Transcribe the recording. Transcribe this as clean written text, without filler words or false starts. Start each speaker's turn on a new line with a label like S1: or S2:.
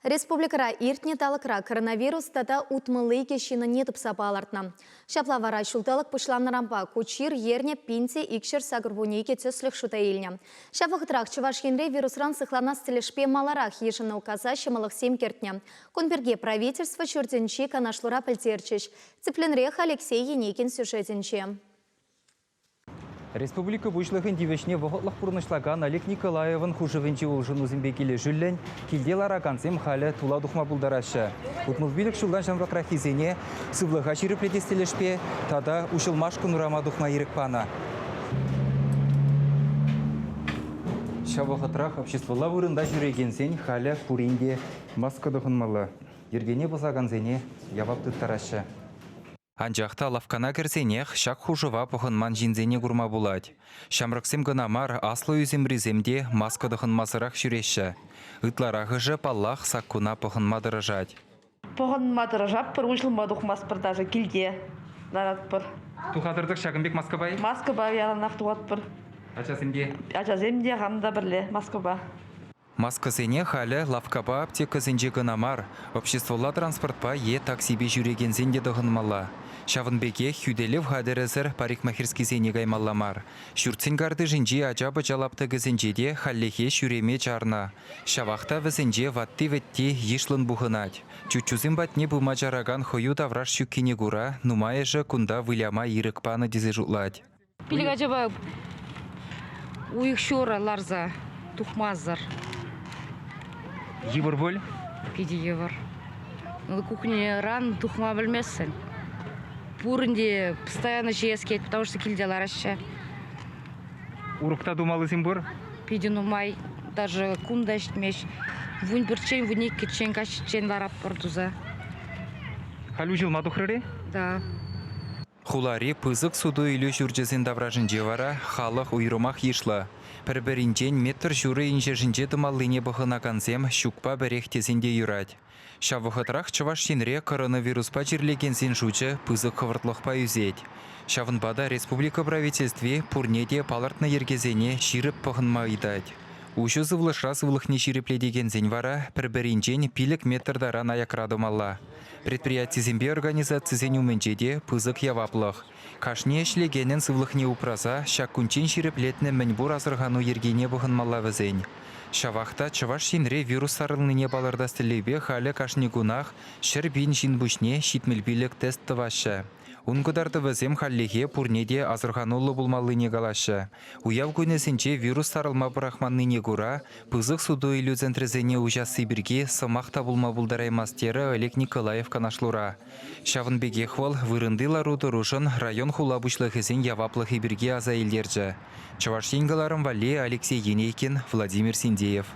S1: Республикара иртне талықра коронавирус тата утмылы кешіні нетіп сапалартна. Шаплавара шулталық пышланнарампа кучир ерне пинте икшер сагырбунейке төслік шута еліне. Шафықытрақ Чувашинре вирусран сықлана стелешпе маларах ешіні указа шымалық семкертне. Конберге правительство чурденчи канашлура пілтерчеш. Цыпленрех Алексей Енекин сюжетенче.
S2: Республика бұшлығын девешне вғытлық бұрнышлаган Олег Николаевын хужывенче олжын өзімбекелі жүллен келделара концем халі тула дұхма бұлдарашы. Утмылбилік шулдан жанрақра хизене сывлыға жирі предестелешпе, тада ұшылмаш күнұрама дұхма ерікпана. Шавықытрақ обществола вырында жүрегенсен халі пуринде маска дұхынмалы. Ергене бұзағанзене явап тұттарашы. Анжақта лавкана кірсенех шақ хужыва пұхынман жинзене күрма бұлад. Шамрықсем гынамар аслы үземриземде маска дұхынмасырақ жүреші. Үтларағы жып Аллах сақкуна пұхынма дырыжад.
S3: Пұхынма дырыжап, бір ұшылма дұхмас бір даже келге. Нарат бір.
S2: Тухадырдық шағынбек маска бай?
S3: Маска бай яланақ туғат бір.
S2: Ачасемде?
S3: Ачасемде ғамда бірле маска ба.
S2: Маскасене халі лавкаба аптека зенже гынамар. Обществола транспортпа е таксибе жүреген зенде дұғынмала. Шавынбеке хүделев хадерезір парикмахерский зене гаймалламар. Шүртсенгарды жінже ажабы жалапты гізенжеде халлехе шүреме жарна. Шавақта візенже ватты-вітті ешлын бұғынад. Чүчузен батне бұма жараган хою давраш шүккене гура, нумайы жы күнда виляма ерікпаны дезе жұлад.
S4: Пилік ажаба уйықшора ларза тухмазар.
S2: Евр бол?
S4: Пиди евр. На кухне ран тухма білмесін. Пурынде постоянно жес кетіп, потому что келделар ашы.
S2: Урықта думалы зен бұр?
S4: Пиди нумай, даже кунда іштмеш. Вун бірчен, вуник кетчен, кашчен ларап бұрдуза.
S2: Халу жылма дұқыры?
S4: Да.
S2: Хулари пызык суду үйлі жүржезен давражын жевара халық уйрымақ ешла. Пір-бірінжен метр жүрі инжержінже дымалыне бұғына канзем шукпа біректезінде юрад. Шавықытрақ Чувашинре коронавируспа жерлегенсен жучы пызык қывыртлықпа үзет. Шавынбада республика правительстве пурнеде палартны ергезене ширіп бұғынма үйдад. Ушу зывлышра зывлықне ширепледеген зенвара пір-бірінжен пилік метрдаран аякрадымалла. Предприятизембе организацизен уменжеде пызык яваплық. Кашне эшлегенен сывлықне упраза шаккунчен ширеплетні мінбур азырғану ергене бұғынмалла візен. Шавақта Чувашинре вирус сарылныне баларда стелебе халі кашне гунах шырбин жинбушне шитмелбилік тест тывашы. Унгударды візем халлеге пурнеде азырғанулы бұлмалыне галашы. Уяв күнесінче вирус сарылма бұрахманныне гура, пызық суду илю центрезене ужас Сибирге сымақта бұлма бұлдараймастері Олег Николаев канашлура. Шавынбеге хвал вырындылару тұрушын район хулабушлығызен яваплық Ибирге аза елдерджі. Чувашингаларым Вале Алексей Енекин, Владимир Синдеев.